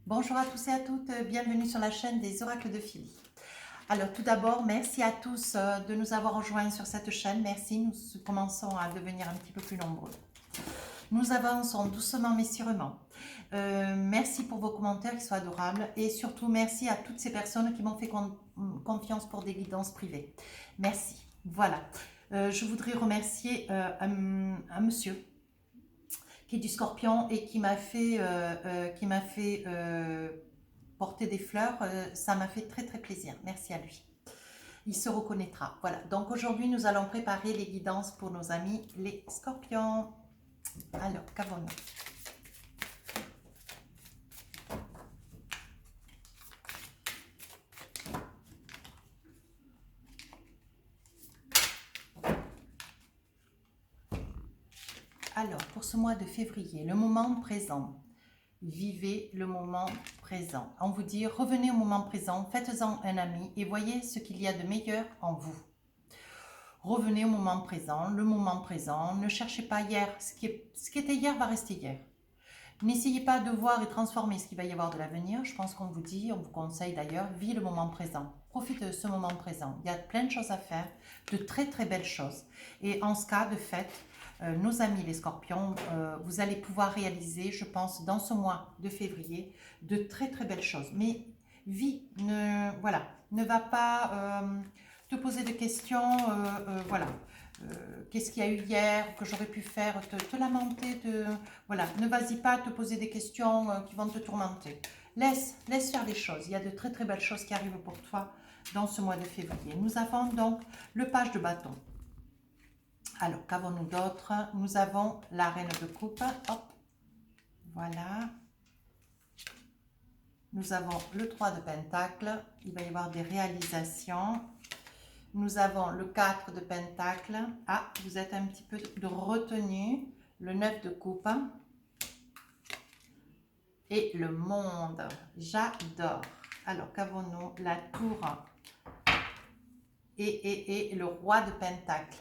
Bonjour à tous et à toutes, bienvenue sur la chaîne des oracles de Philly. Alors tout d'abord, merci à tous de nous avoir rejoints sur cette chaîne, merci, nous commençons à devenir un petit peu plus nombreux. Nous avançons doucement mais sûrement. Merci pour vos commentaires qui sont adorables et surtout merci à toutes ces personnes qui m'ont fait confiance pour des guidances privées. Merci. Voilà. Je voudrais remercier un monsieur qui est du Scorpion et qui m'a fait, porter des fleurs. Ça m'a fait très très plaisir. Merci à lui. Il se reconnaîtra. Voilà. Donc aujourd'hui, nous allons préparer les guidances pour nos amis les Scorpions. Alors, qu'avons-nous? Alors, pour ce mois de février, le moment présent. Vivez le moment présent. On vous dit, revenez au moment présent, faites-en un ami et voyez ce qu'il y a de meilleur en vous. Revenez au moment présent, le moment présent. Ne cherchez pas hier. Ce qui était hier va rester hier. N'essayez pas de voir et transformer ce qu'il va y avoir de l'avenir. Je pense qu'on vous dit, on vous conseille d'ailleurs, vis le moment présent. Profitez de ce moment présent. Il y a plein de choses à faire, de très très belles choses. Et en ce cas, de fait, nos amis les scorpions, vous allez pouvoir réaliser, je pense, dans ce mois de février, de très très belles choses. Mais vis, voilà, ne va pas te poser de questions, voilà. Qu'est-ce qu'il y a eu hier, que j'aurais pu faire, te lamenter, voilà, ne vas-y pas te poser des questions qui vont te tourmenter. Laisse faire les choses. Il y a de très très belles choses qui arrivent pour toi dans ce mois de février. Nous avons donc le page de bâton. Alors, qu'avons-nous d'autre? Nous avons la reine de coupe. Hop, voilà. Nous avons le 3 de pentacle. Il va y avoir des réalisations. Nous avons le 4 de pentacle. Ah, vous êtes un petit peu de retenue. Le 9 de coupe. Et le monde. J'adore. Alors, qu'avons-nous? La tour. Et le roi de pentacle.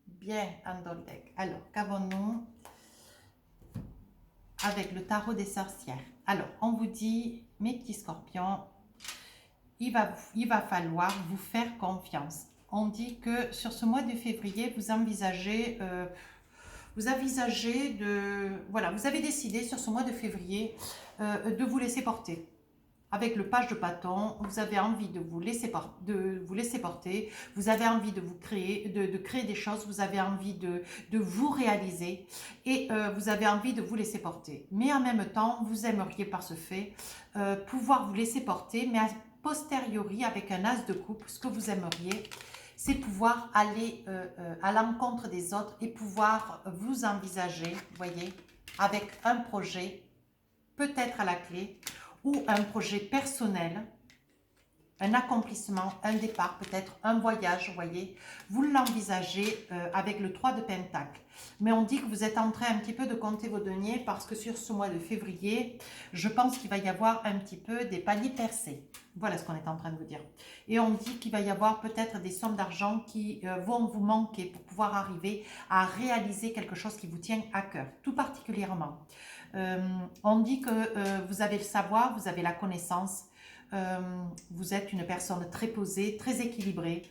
Bien, Andoldeck. Alors, qu'avons-nous avec le tarot des sorcières? Alors, on vous dit, mes petits scorpions, il va falloir vous faire confiance. On dit que sur ce mois de février, vous envisagez voilà, vous avez décidé sur ce mois de février de vous laisser porter. Avec le page de bâton, vous avez envie de vous laisser porter, vous avez envie de créer des choses, vous avez envie de vous réaliser et vous avez envie de vous laisser porter. Mais en même temps, vous aimeriez par ce fait pouvoir vous laisser porter, mais a posteriori avec un as de coupe, ce que vous aimeriez, c'est pouvoir aller à l'encontre des autres et pouvoir vous envisager, vous voyez, avec un projet, peut-être à la clé, ou un projet personnel, un accomplissement, un départ, peut-être un voyage, vous voyez, vous l'envisagez avec le 3 de pentacle. Mais on dit que vous êtes en train un petit peu de compter vos deniers parce que sur ce mois de février, je pense qu'il va y avoir un petit peu des paliers percés. Voilà ce qu'on est en train de vous dire. Et on dit qu'il va y avoir peut-être des sommes d'argent qui vont vous manquer pour pouvoir arriver à réaliser quelque chose qui vous tient à cœur, tout particulièrement. On dit que vous avez le savoir, vous avez la connaissance, vous êtes une personne très posée, très équilibrée,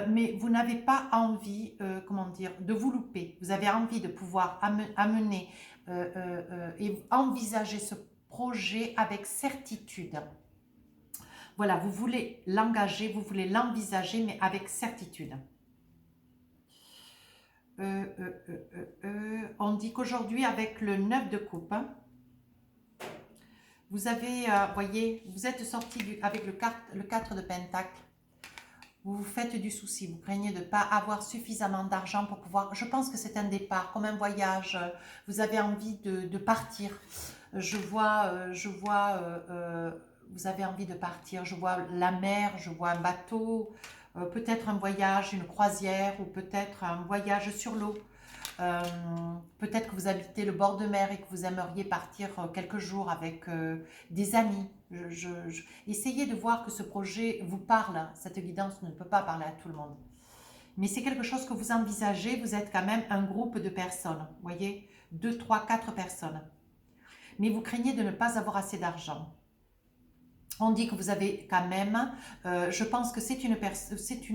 mais vous n'avez pas envie, comment dire, de vous louper. Vous avez envie de pouvoir amener et envisager ce projet avec certitude. Voilà, vous voulez l'engager, vous voulez l'envisager, mais avec certitude. On dit qu'aujourd'hui, avec le 9 de coupe, vous avez, voyez, vous êtes sorti avec le 4 de pentacle. Vous vous faites du souci, vous craignez de ne pas avoir suffisamment d'argent pour pouvoir... Je pense que c'est un départ, comme un voyage. Vous avez envie de partir. Je vois, vous avez envie de partir. Je vois la mer, je vois un bateau, peut-être un voyage, une croisière ou peut-être un voyage sur l'eau. Peut-être que vous habitez le bord de mer et que vous aimeriez partir quelques jours avec des amis. Essayez de voir que ce projet vous parle. Cette guidance ne peut pas parler à tout le monde. Mais c'est quelque chose que vous envisagez. Vous êtes quand même un groupe de personnes. Vous voyez, 2, 3, 4 personnes. Mais vous craignez de ne pas avoir assez d'argent. On dit que vous avez quand même, je pense que c'est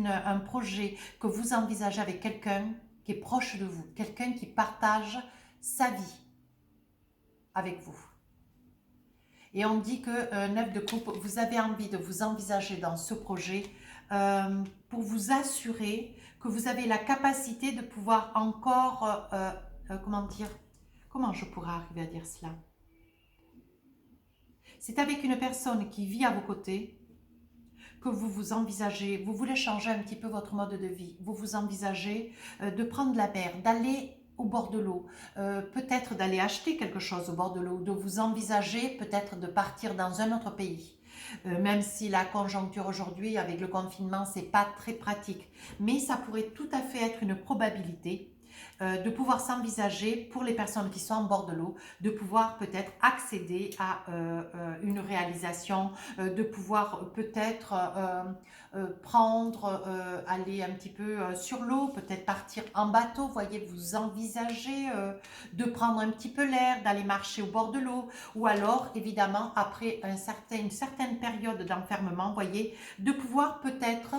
un projet que vous envisagez avec quelqu'un qui est proche de vous, quelqu'un qui partage sa vie avec vous. Et on dit que 9 de coupe, vous avez envie de vous envisager dans ce projet pour vous assurer que vous avez la capacité de pouvoir encore, comment dire, comment je pourrais arriver à dire cela? C'est avec une personne qui vit à vos côtés que vous vous envisagez, vous voulez changer un petit peu votre mode de vie, vous vous envisagez de prendre la mer, d'aller au bord de l'eau, peut-être d'aller acheter quelque chose au bord de l'eau, de vous envisager peut-être de partir dans un autre pays. Même si la conjoncture aujourd'hui avec le confinement c'est pas très pratique, mais ça pourrait tout à fait être une probabilité de pouvoir s'envisager pour les personnes qui sont en bord de l'eau, de pouvoir peut-être accéder à une réalisation, de pouvoir peut-être prendre, aller un petit peu sur l'eau, peut-être partir en bateau, voyez, vous envisagez de prendre un petit peu l'air, d'aller marcher au bord de l'eau, ou alors évidemment après une certaine période d'enfermement, voyez, de pouvoir peut-être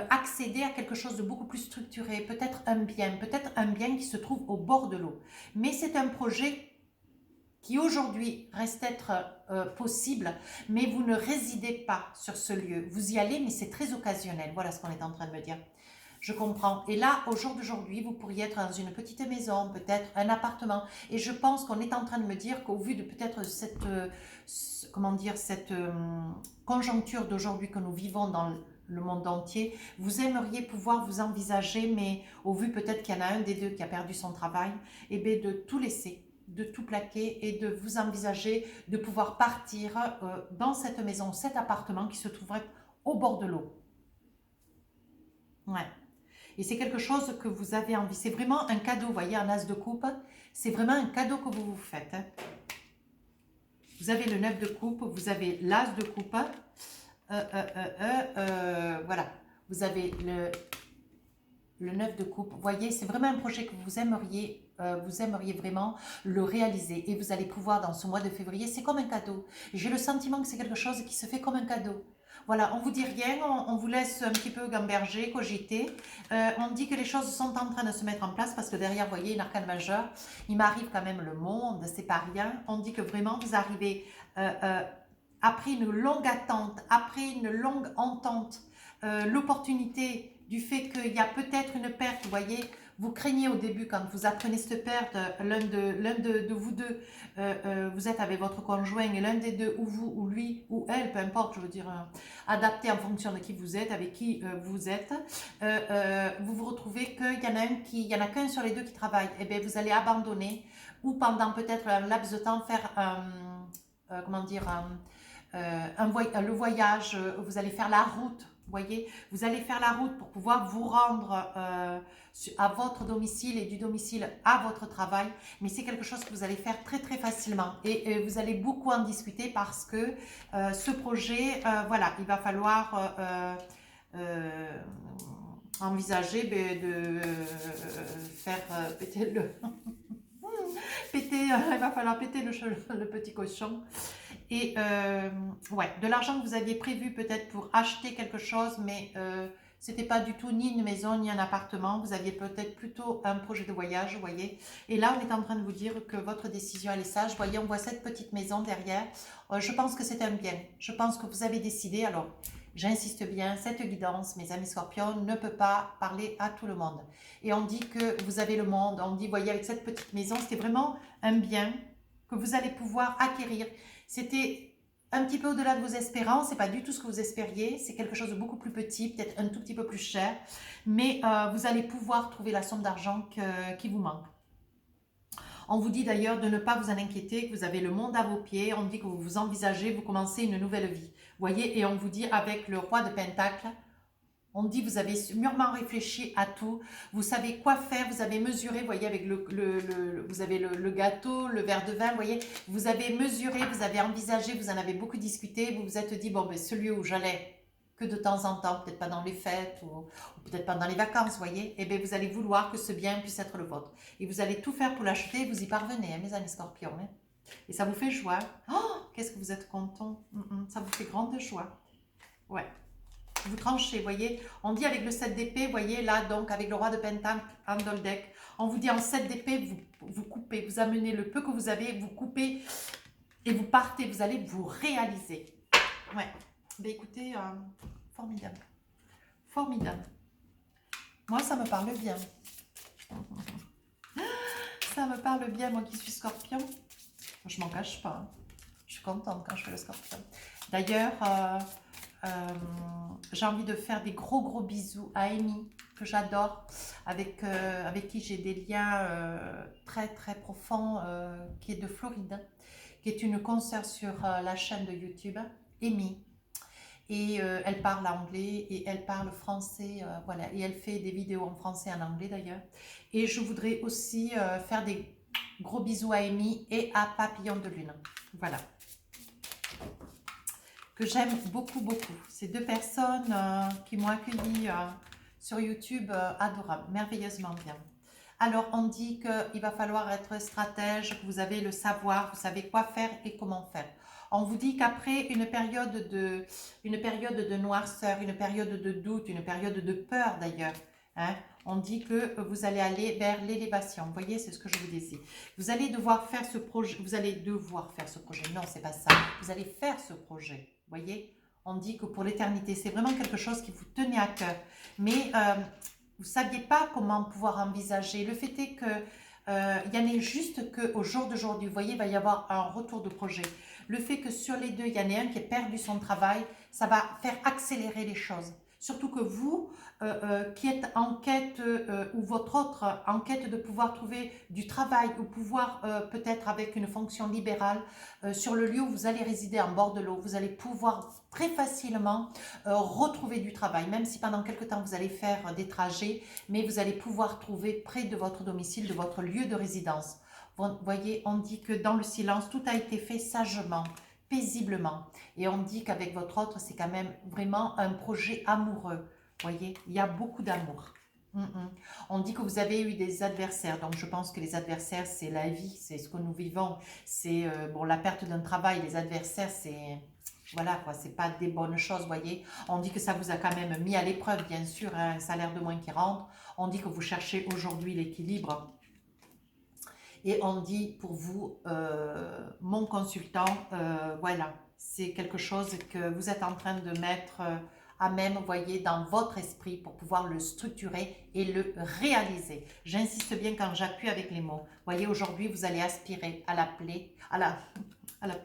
accéder à quelque chose de beaucoup plus structuré, peut-être un bien qui se trouve au bord de l'eau. Mais c'est un projet qui aujourd'hui reste être possible, mais vous ne résidez pas sur ce lieu. Vous y allez, mais c'est très occasionnel. Voilà ce qu'on est en train de me dire. Je comprends. Et là, au jour d'aujourd'hui, vous pourriez être dans une petite maison, peut-être un appartement. Et je pense qu'on est en train de me dire qu'au vu de peut-être cette, comment dire, cette conjoncture d'aujourd'hui que nous vivons dans le monde entier, vous aimeriez pouvoir vous envisager, mais au vu peut-être qu'il y en a un des deux qui a perdu son travail, et bien de tout laisser, de tout plaquer et de vous envisager de pouvoir partir dans cette maison, cet appartement qui se trouverait au bord de l'eau. Ouais. Et c'est quelque chose que vous avez envie. C'est vraiment un cadeau, vous voyez, un as de coupe. C'est vraiment un cadeau que vous vous faites. Hein. Vous avez le 9 de coupe, vous avez l'as de coupe. Voilà. Vous avez le 9 de coupe. Vous voyez, c'est vraiment un projet que vous aimeriez vraiment le réaliser. Et vous allez pouvoir, dans ce mois de février, c'est comme un cadeau. J'ai le sentiment que c'est quelque chose qui se fait comme un cadeau. Voilà, on ne vous dit rien, on vous laisse un petit peu gamberger, cogiter. On dit que les choses sont en train de se mettre en place parce que derrière, vous voyez, une arcane majeure, il m'arrive quand même le monde, c'est pas rien. On dit que vraiment, vous arrivez après une longue attente, après une longue entente, l'opportunité du fait qu'il y a peut-être une perte, vous voyez, vous craignez au début quand vous apprenez cette perte, l'un de vous deux, vous êtes avec votre conjoint et l'un des deux, ou vous, ou lui, ou elle, peu importe, je veux dire, adapté en fonction de qui vous êtes, avec qui vous êtes, vous vous retrouvez qu'il y en a qu'un sur les deux qui travaille, et bien vous allez abandonner, ou pendant peut-être un laps de temps faire comment dire, le voyage, vous allez faire la route, voyez, vous allez faire la route pour pouvoir vous rendre à votre domicile et du domicile à votre travail, mais c'est quelque chose que vous allez faire très très facilement et vous allez beaucoup en discuter parce que ce projet, voilà, il va falloir envisager de faire péter le péter, il va falloir péter le petit cochon. Et ouais, de l'argent que vous aviez prévu peut-être pour acheter quelque chose, mais c'était pas du tout ni une maison ni un appartement. Vous aviez peut-être plutôt un projet de voyage, vous voyez. Et là, on est en train de vous dire que votre décision, elle est sage. Vous voyez, on voit cette petite maison derrière. Je pense que c'est un bien. Je pense que vous avez décidé. Alors, j'insiste bien, cette guidance, mes amis scorpions, ne peut pas parler à tout le monde. Et on dit que vous avez le monde. On dit, voyez, avec cette petite maison, c'était vraiment un bien que vous allez pouvoir acquérir. C'était un petit peu au-delà de vos espérances, c'est pas du tout ce que vous espériez, c'est quelque chose de beaucoup plus petit, peut-être un tout petit peu plus cher, mais vous allez pouvoir trouver la somme d'argent qui vous manque. On vous dit d'ailleurs de ne pas vous en inquiéter, que vous avez le monde à vos pieds, on dit que vous vous envisagez, vous commencez une nouvelle vie. Voyez, et on vous dit avec le roi de Pentacle, on dit vous avez mûrement réfléchi à tout, vous savez quoi faire, vous avez mesuré, vous voyez, avec vous avez le gâteau, le verre de vin, vous voyez, vous avez mesuré, vous avez envisagé, vous en avez beaucoup discuté, vous vous êtes dit, bon, ben, ce lieu où j'allais que de temps en temps, peut-être pas dans les fêtes ou peut-être pendant les vacances, vous voyez, et bien vous allez vouloir que ce bien puisse être le vôtre. Et vous allez tout faire pour l'acheter, vous y parvenez, hein, mes amis scorpions. Hein. Et ça vous fait joie. Oh, qu'est-ce que vous êtes content. Ça vous fait grande joie. Ouais. Vous tranchez, voyez. On dit avec le 7 d'épée, voyez, là, donc, avec le roi de Pentacle, Handle Deck, on vous dit en 7 d'épée, vous coupez, vous amenez le peu que vous avez, vous coupez et vous partez, vous allez vous réaliser. Ouais. Ben écoutez, formidable. Formidable. Moi, ça me parle bien. Ça me parle bien, moi qui suis scorpion. Je m'en cache pas. Hein. Je suis contente quand je fais le scorpion. D'ailleurs, j'ai envie de faire des gros bisous à Amy, que j'adore, avec qui j'ai des liens très profonds, qui est de Floride, qui est une consoeur sur la chaîne de YouTube, Amy. Et elle parle anglais et elle parle français, voilà, et elle fait des vidéos en français et en anglais d'ailleurs. Et je voudrais aussi faire des gros bisous à Amy et à Papillon de Lune, voilà, que j'aime beaucoup. Ces deux personnes qui m'ont accueilli sur YouTube, adorables, merveilleusement bien. Alors, on dit qu'il va falloir être stratège, que vous avez le savoir, vous savez quoi faire et comment faire. On vous dit qu'après une période de noirceur, une période de doute, une période de peur d'ailleurs, hein, on dit que vous allez aller vers l'élévation. Vous voyez, c'est ce que je vous disais. Vous allez devoir faire ce projet. Vous allez devoir faire ce projet. Non, c'est pas ça. Vous allez faire ce projet. Vous voyez, on dit que pour l'éternité, c'est vraiment quelque chose qui vous tenait à cœur. Mais vous ne saviez pas comment pouvoir envisager. Le fait est que il y en ait juste qu'au jour d'aujourd'hui, vous voyez, il va y avoir un retour de projet. Le fait que sur les deux, il y en ait un qui ait perdu son travail, ça va faire accélérer les choses. Surtout que vous, qui êtes en quête, ou votre autre en quête de pouvoir trouver du travail, ou pouvoir peut-être avec une fonction libérale, sur le lieu où vous allez résider en bord de l'eau, vous allez pouvoir très facilement retrouver du travail, même si pendant quelque temps vous allez faire des trajets, mais vous allez pouvoir trouver près de votre domicile, de votre lieu de résidence. Vous voyez, on dit que dans le silence, tout a été fait sagement, paisiblement. Et on dit qu'avec votre autre, c'est quand même vraiment un projet amoureux. Vous voyez, il y a beaucoup d'amour. On dit que vous avez eu des adversaires, donc je pense que les adversaires, c'est la vie, c'est ce que nous vivons. C'est bon, la perte d'un travail, les adversaires, c'est... Voilà, quoi, c'est pas des bonnes choses, voyez. On dit que ça vous a quand même mis à l'épreuve, bien sûr, hein, un salaire de moins qui rentre. On dit que vous cherchez aujourd'hui l'équilibre. Et on dit pour vous, mon consultant, voilà, c'est quelque chose que vous êtes en train de mettre à même, vous voyez, dans votre esprit pour pouvoir le structurer et le réaliser. J'insiste bien quand j'appuie avec les mots. Vous voyez, aujourd'hui, vous allez aspirer à la paix, à la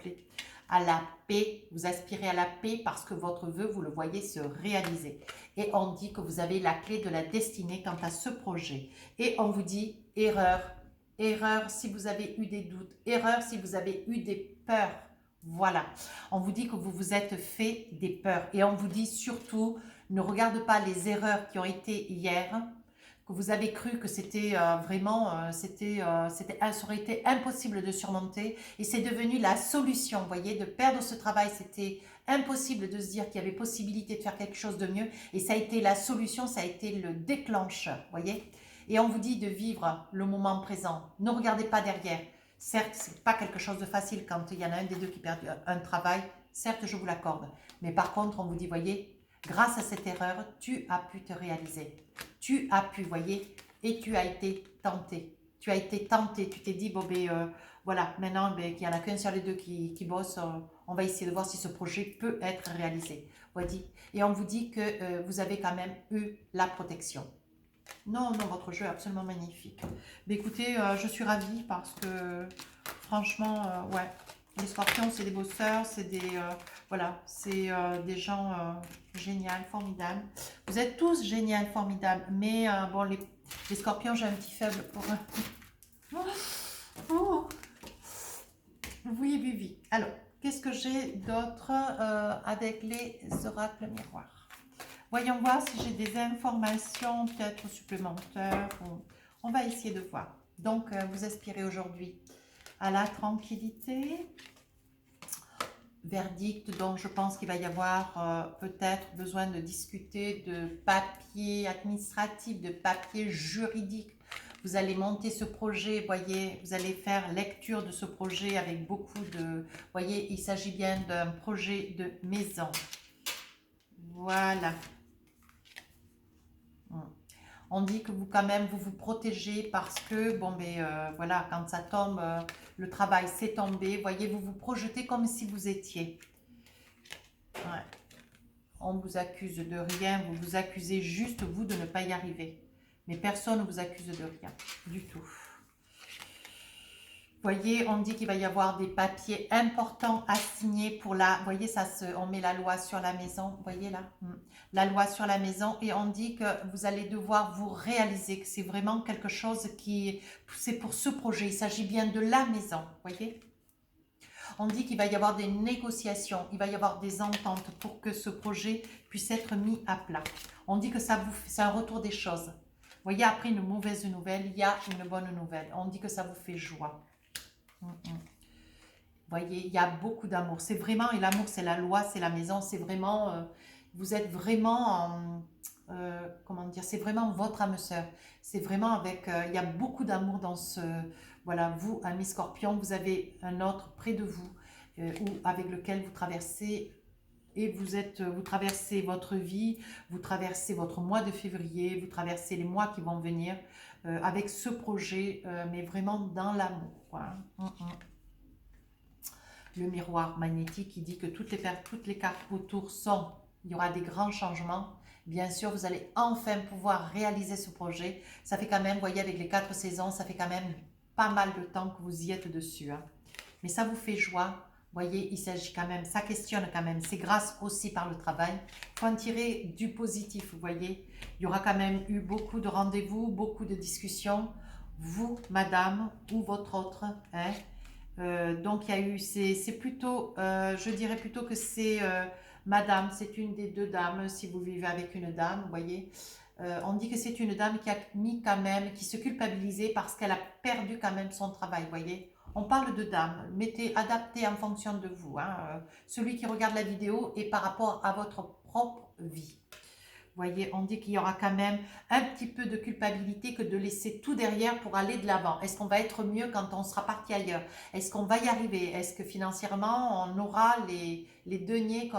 paix. Vous aspirez à la paix parce que votre vœu, vous le voyez se réaliser. Et on dit que vous avez la clé de la destinée quant à ce projet. Et on vous dit, erreur si vous avez eu des doutes, erreur si vous avez eu des peurs. Voilà, on vous dit que vous vous êtes fait des peurs. Et on vous dit surtout, ne regarde pas les erreurs qui ont été hier, que vous avez cru que c'était vraiment, ça aurait été impossible de surmonter. Et c'est devenu la solution, vous voyez, de perdre ce travail, c'était impossible de se dire qu'il y avait possibilité de faire quelque chose de mieux. Et ça a été la solution, ça a été le déclencheur, vous voyez. Et on vous dit de vivre le moment présent. Ne regardez pas derrière. Certes, ce n'est pas quelque chose de facile quand il y en a un des deux qui perd un travail. Certes, je vous l'accorde. Mais par contre, on vous dit, voyez, grâce à cette erreur, tu as pu te réaliser. Tu as pu, voyez, et tu as été tenté. Tu as été tenté. Tu t'es dit, bon, ben, voilà, maintenant, ben, qu'il n'y en a qu'un sur les deux qui bosse, on va essayer de voir si ce projet peut être réalisé. Voyez. Et on vous dit que vous avez quand même eu la protection. Non, votre jeu est absolument magnifique. Mais écoutez, je suis ravie parce que, franchement, ouais, les scorpions, c'est des bosseurs, c'est des, voilà, c'est des gens géniaux, formidables. Vous êtes tous géniaux, formidables, mais bon, les scorpions, j'ai un petit faible pour eux. Oh. Oui. Alors, qu'est-ce que j'ai d'autre avec les oracles miroirs? Voyons voir si j'ai des informations peut-être supplémentaires. On va essayer de voir. Donc, vous aspirez aujourd'hui à la tranquillité. Verdict, donc je pense qu'il va y avoir peut-être besoin de discuter de papiers administratifs, de papiers juridiques. Vous allez monter ce projet, voyez, vous allez faire lecture de ce projet avec beaucoup de... Voyez, il s'agit bien d'un projet de maison. Voilà. On dit que vous, quand même, vous vous protégez parce que, bon, ben, voilà, quand ça tombe, le travail s'est tombé. Voyez, vous vous projetez comme si vous étiez. Ouais. On vous accuse de rien, vous vous accusez juste, vous, de ne pas y arriver. Mais personne ne vous accuse de rien, du tout. Voyez, on dit qu'il va y avoir des papiers importants à signer pour la... Voyez, on met la loi sur la maison, voyez là, la loi sur la maison, et on dit que vous allez devoir vous réaliser, que c'est vraiment quelque chose qui... C'est pour ce projet, il s'agit bien de la maison, voyez. On dit qu'il va y avoir des négociations, il va y avoir des ententes pour que ce projet puisse être mis à plat. On dit que c'est un retour des choses. Vous voyez, après une mauvaise nouvelle, il y a une bonne nouvelle. On dit que ça vous fait joie. Vous voyez, il y a beaucoup d'amour. C'est vraiment, et l'amour, c'est la loi, c'est la maison, c'est vraiment, vous êtes vraiment, comment dire, c'est vraiment votre âme sœur. C'est vraiment avec, il y a beaucoup d'amour dans ce, voilà, vous, ami Scorpion, vous avez un autre près de vous, ou avec lequel vous traversez, et vous traversez votre vie, vous traversez votre mois de février, vous traversez les mois qui vont venir, avec ce projet, mais vraiment dans l'amour, quoi. Le miroir magnétique qui dit que toutes les cartes autour sont, il y aura des grands changements. Bien sûr, vous allez enfin pouvoir réaliser ce projet. Ça fait quand même, vous voyez, avec les 4 saisons, ça fait quand même pas mal de temps que vous y êtes dessus. Hein. Mais ça vous fait joie. Vous voyez, il s'agit quand même, ça questionne quand même. C'est grâce aussi par le travail. Il faut en tirer du positif, vous voyez. Il y aura quand même eu beaucoup de rendez-vous, beaucoup de discussions. Vous, madame, ou votre autre, hein. Donc il y a eu, c'est plutôt, je dirais plutôt que c'est madame, c'est une des deux dames, si vous vivez avec une dame, vous voyez. On dit que c'est une dame qui a mis quand même, qui se culpabilisait parce qu'elle a perdu quand même son travail, vous voyez. On parle de dame, mettez, adaptez en fonction de vous, hein, celui qui regarde la vidéo et par rapport à votre propre vie. Vous voyez, on dit qu'il y aura quand même un petit peu de culpabilité que de laisser tout derrière pour aller de l'avant. Est-ce qu'on va être mieux quand on sera parti ailleurs? Est-ce qu'on va y arriver? Est-ce que financièrement, on aura les deniers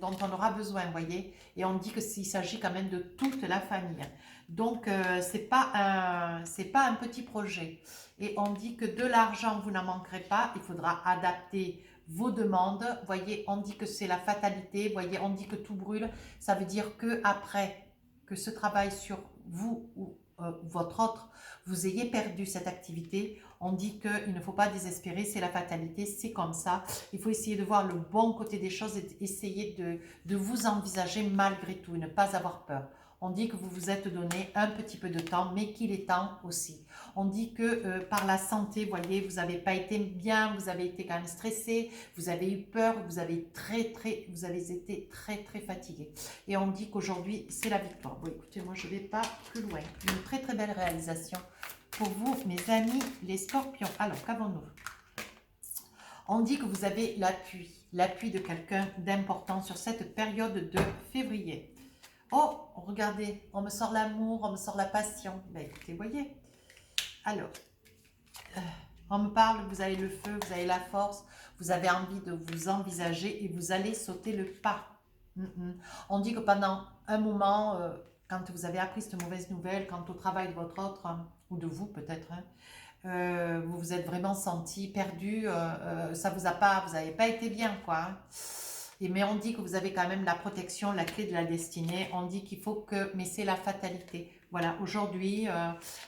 dont on aura besoin, vous voyez? Et on dit qu'il s'agit quand même de toute la famille. Donc, c'est pas un petit projet. Et on dit que de l'argent, vous n'en manquerez pas. Il faudra adapter vos demandes. Voyez, on dit que c'est la fatalité. Voyez, on dit que tout brûle. Ça veut dire que après que ce travail sur vous ou votre autre, vous ayez perdu cette activité, on dit qu'il ne faut pas désespérer, c'est la fatalité, c'est comme ça. Il faut essayer de voir le bon côté des choses et essayer de vous envisager malgré tout, et ne pas avoir peur. On dit que vous vous êtes donné un petit peu de temps, mais qu'il est temps aussi. On dit que par la santé, vous voyez, vous n'avez pas été bien, vous avez été quand même stressé, vous avez eu peur, vous avez été très fatigué. Et on dit qu'aujourd'hui, c'est la victoire. Bon, écoutez, moi, je ne vais pas plus loin. Une très belle réalisation pour vous, mes amis, les scorpions. Alors, qu'avons-nous? On dit que vous avez l'appui de quelqu'un d'important sur cette période de février. Oh, regardez, on me sort l'amour, on me sort la passion. Ben, écoutez, voyez. Alors, on me parle, vous avez le feu, vous avez la force, vous avez envie de vous envisager et vous allez sauter le pas. On dit que pendant un moment, quand vous avez appris cette mauvaise nouvelle, quant au travail de votre autre, ou de vous peut-être, hein, vous vous êtes vraiment senti perdu, ça vous n'avez pas été bien, quoi. Hein. Mais on dit que vous avez quand même la protection, la clé de la destinée. On dit qu'il faut que, mais c'est la fatalité. Voilà, aujourd'hui,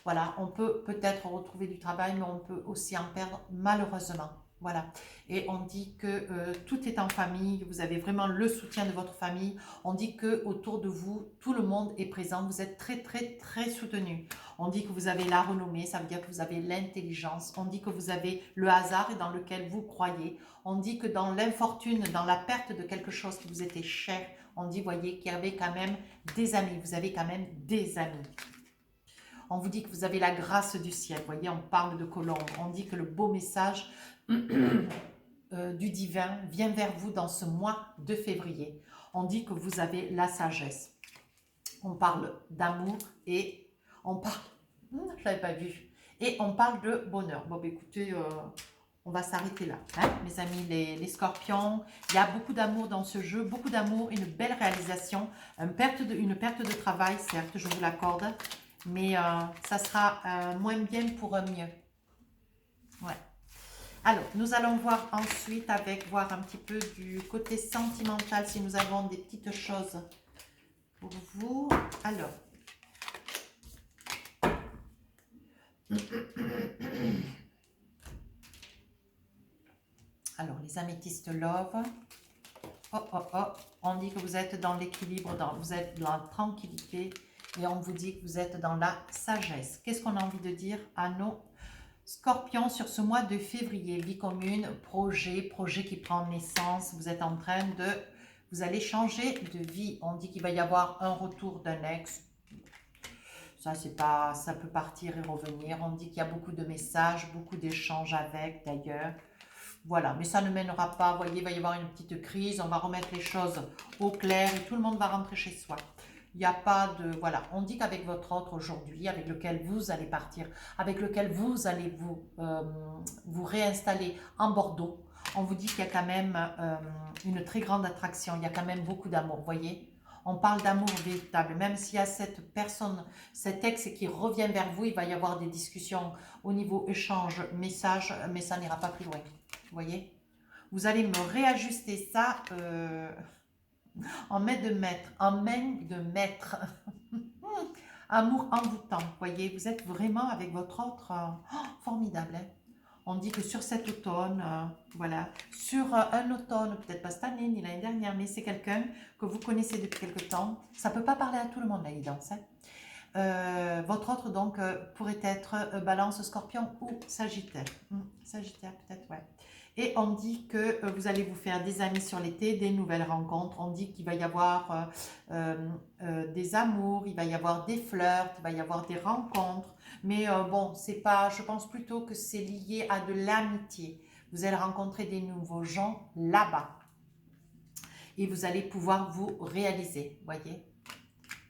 voilà, on peut peut-être retrouver du travail, mais on peut aussi en perdre malheureusement. Voilà, et on dit que tout est en famille, vous avez vraiment le soutien de votre famille. On dit que autour de vous, tout le monde est présent, vous êtes très soutenu. On dit que vous avez la renommée, ça veut dire que vous avez l'intelligence. On dit que vous avez le hasard dans lequel vous croyez. On dit que dans l'infortune, dans la perte de quelque chose qui vous était cher, on dit, voyez, qu'il y avait quand même des amis. Vous avez quand même des amis. On vous dit que vous avez la grâce du ciel. Vous voyez, on parle de colombe. On dit que le beau message du divin vient vers vous dans ce mois de février. On dit que vous avez la sagesse. On parle d'amour et on parle Je l'avais pas vu. Et on parle de bonheur. Bon, bah, écoutez, on va s'arrêter là, hein, mes amis, les scorpions. Il y a beaucoup d'amour dans ce jeu, beaucoup d'amour, une belle réalisation, une perte de travail, certes, je vous l'accorde, mais ça sera moins bien pour un mieux. Ouais. Alors, nous allons voir ensuite voir un petit peu du côté sentimental, si nous avons des petites choses pour vous. Alors, les améthystes love. Oh, oh, oh. On dit que vous êtes dans l'équilibre, vous êtes dans la tranquillité et on vous dit que vous êtes dans la sagesse. Qu'est-ce qu'on a envie de dire à nos scorpions sur ce mois de février? Vie commune, projet qui prend naissance. Vous êtes en train de... Vous allez changer de vie. On dit qu'il va y avoir un retour d'un ex. Ça, c'est pas, ça peut partir et revenir. On dit qu'il y a beaucoup de messages, beaucoup d'échanges avec d'ailleurs. Voilà, mais ça ne mènera pas, vous voyez, il va y avoir une petite crise, on va remettre les choses au clair et tout le monde va rentrer chez soi. Il n'y a pas de... Voilà, on dit qu'avec votre autre aujourd'hui, avec lequel vous allez partir, avec lequel vous allez vous réinstaller en Bordeaux, on vous dit qu'il y a quand même une très grande attraction, il y a quand même beaucoup d'amour, vous voyez. On parle d'amour véritable, même s'il y a cette personne, cet ex qui revient vers vous, il va y avoir des discussions au niveau échange, message, mais ça n'ira pas plus loin. Vous voyez, vous allez me réajuster ça en main de maître. Amour envoûtant, vous voyez, vous êtes vraiment avec votre autre formidable. Hein. On dit que sur cet automne, voilà, sur un automne, peut-être pas cette année ni l'année dernière, mais c'est quelqu'un que vous connaissez depuis quelque temps. Ça ne peut pas parler à tout le monde, la guidance. Hein. Votre autre, donc, pourrait être Balance, Scorpion ou Sagittaire. Sagittaire, peut-être, ouais. Et on dit que vous allez vous faire des amis sur l'été, des nouvelles rencontres. On dit qu'il va y avoir des amours, il va y avoir des flirts, il va y avoir des rencontres. Mais bon, c'est pas, je pense plutôt que c'est lié à de l'amitié. Vous allez rencontrer des nouveaux gens là-bas. Et vous allez pouvoir vous réaliser, voyez.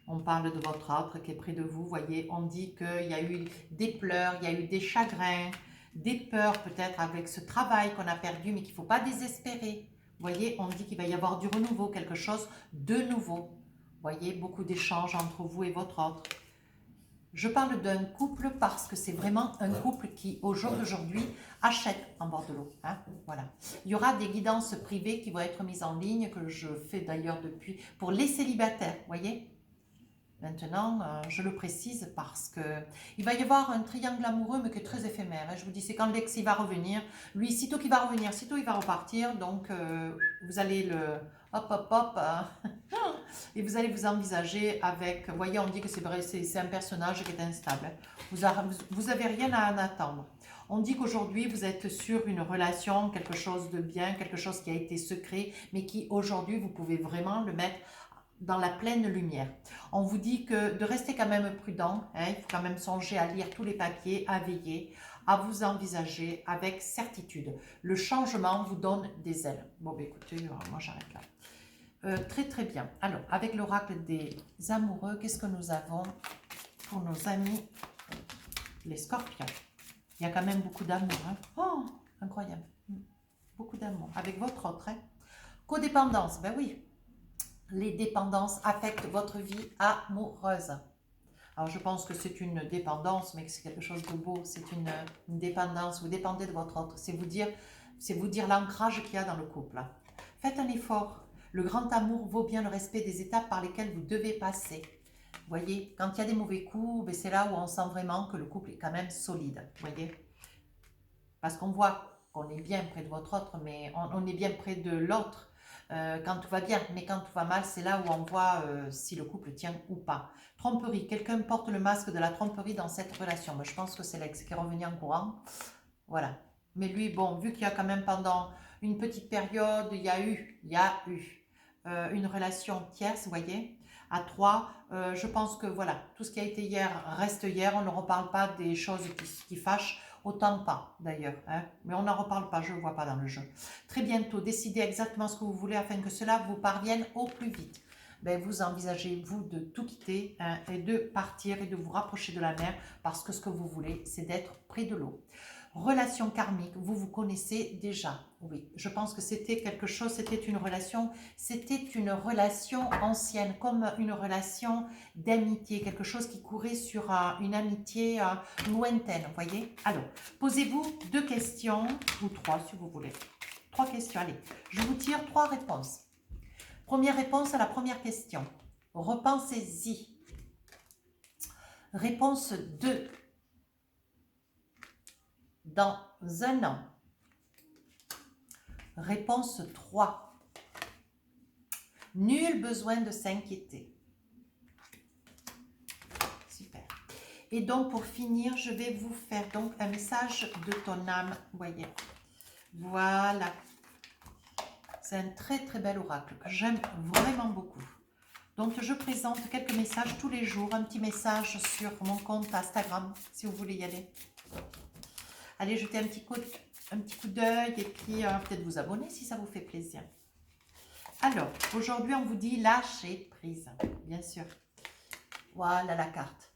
On parle de votre autre qui est près de vous, voyez. On dit qu'il y a eu des pleurs, il y a eu des chagrins, des peurs peut-être avec ce travail qu'on a perdu, mais qu'il ne faut pas désespérer. Vous voyez, on dit qu'il va y avoir du renouveau, quelque chose de nouveau. Vous voyez, beaucoup d'échanges entre vous et votre autre. Je parle d'un couple parce que c'est vraiment un couple qui, au jour d'aujourd'hui, achète en bord de l'eau. Hein, voilà. Il y aura des guidances privées qui vont être mises en ligne, que je fais d'ailleurs depuis, pour les célibataires, vous voyez. Maintenant, je le précise parce que il va y avoir un triangle amoureux, mais qui est très éphémère. Hein. Je vous dis, c'est quand l'ex il va revenir. Lui, sitôt qu'il va revenir, sitôt il va repartir. Donc, vous allez le hop, hop, hop. Et vous allez vous envisager avec... Vous voyez, on dit que c'est vrai, c'est un personnage qui est instable. Vous n'avez rien à en attendre. On dit qu'aujourd'hui, vous êtes sur une relation, quelque chose de bien, quelque chose qui a été secret, mais qui aujourd'hui, vous pouvez vraiment le mettre dans la pleine lumière. On vous dit que de rester quand même prudent, hein, il faut quand même songer à lire tous les papiers, à veiller, à vous envisager avec certitude. Le changement vous donne des ailes. Bon, bah, écoutez, moi j'arrête là. Très très bien. Alors, avec l'oracle des amoureux, qu'est-ce que nous avons pour nos amis les scorpions? Il y a quand même beaucoup d'amour. Hein. Oh, incroyable. Beaucoup d'amour. Avec votre autre. Hein. Codépendance, ben oui. Les dépendances affectent votre vie amoureuse. Alors, je pense que c'est une dépendance, mais que c'est quelque chose de beau. C'est une dépendance. Vous dépendez de votre autre. C'est vous dire l'ancrage qu'il y a dans le couple. Faites un effort. Le grand amour vaut bien le respect des étapes par lesquelles vous devez passer. Vous voyez, quand il y a des mauvais coups, ben c'est là où on sent vraiment que le couple est quand même solide. Vous voyez, parce qu'on voit qu'on est bien près de votre autre, mais on est bien près de l'autre. Quand tout va bien, mais quand tout va mal, c'est là où on voit si le couple tient ou pas. Tromperie, quelqu'un porte le masque de la tromperie dans cette relation. Mais je pense que c'est l'ex qui est revenu en courant. Voilà. Mais lui, bon, vu qu'il y a quand même pendant une petite période, il y a eu une relation tierce, vous voyez, à trois. Je pense que voilà, tout ce qui a été hier reste hier. On ne reparle pas des choses qui fâchent. Autant pas d'ailleurs, hein, mais on n'en reparle pas, je ne le vois pas dans le jeu. Très bientôt, décidez exactement ce que vous voulez afin que cela vous parvienne au plus vite. ben, vous envisagez, vous, de tout quitter hein, et de partir et de vous rapprocher de la mer parce que ce que vous voulez, c'est d'être près de l'eau. Relation karmique, vous vous connaissez déjà. Oui, je pense que c'était quelque chose, c'était une relation ancienne, comme une relation d'amitié, quelque chose qui courait sur une amitié lointaine, vous voyez. Alors, posez-vous 2 questions, ou 3 si vous voulez. 3 questions, allez. Je vous tire 3 réponses. Première réponse à la première question. Repensez-y. Réponse 2. Dans un an. Réponse 3. Nul besoin de s'inquiéter. Super. Et donc, pour finir, je vais vous faire donc un message de ton âme. Voyez. Voilà. C'est un très très bel oracle que j'aime vraiment beaucoup. Donc, je présente quelques messages tous les jours. Un petit message sur mon compte Instagram, si vous voulez y aller. Allez jeter un petit coup d'œil et puis peut-être vous abonner si ça vous fait plaisir. Alors, aujourd'hui, on vous dit lâcher prise, bien sûr. Voilà la carte.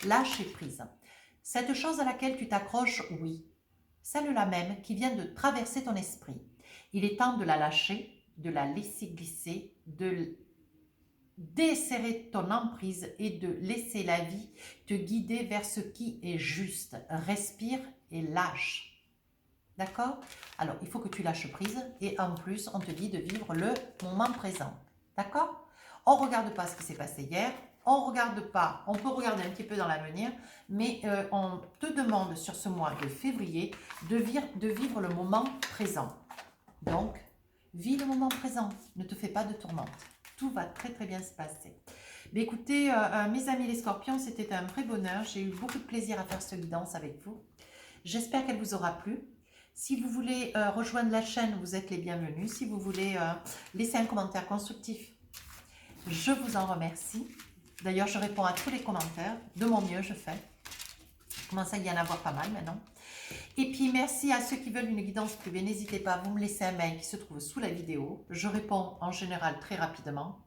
Lâcher prise. Cette chose à laquelle tu t'accroches, oui. Celle-là même qui vient de traverser ton esprit. Il est temps de la lâcher, de la laisser glisser, de desserrer ton emprise et de laisser la vie te guider vers ce qui est juste. Respire et lâche. D'accord? Alors, il faut que tu lâches prise et en plus, on te dit de vivre le moment présent. D'accord? On ne regarde pas ce qui s'est passé hier, on regarde pas, on peut regarder un petit peu dans l'avenir, mais on te demande sur ce mois de février de vivre le moment présent. Donc, vis le moment présent, ne te fais pas de tourmente. Tout va très très bien se passer. Mais écoutez, mes amis les scorpions, c'était un vrai bonheur. J'ai eu beaucoup de plaisir à faire cette guidance avec vous. J'espère qu'elle vous aura plu. Si vous voulez rejoindre la chaîne, vous êtes les bienvenus. Si vous voulez laisser un commentaire constructif, je vous en remercie. D'ailleurs, je réponds à tous les commentaires. De mon mieux, je fais. Il commence à y en avoir pas mal maintenant. Et puis, merci à ceux qui veulent une guidance privée. N'hésitez pas, vous me laissez un mail qui se trouve sous la vidéo. Je réponds en général très rapidement.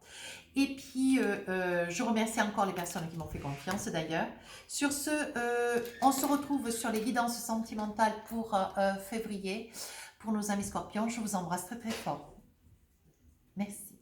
Et puis, je remercie encore les personnes qui m'ont fait confiance d'ailleurs. Sur ce, on se retrouve sur les guidances sentimentales pour février. Pour nos amis scorpions, je vous embrasse très très fort. Merci.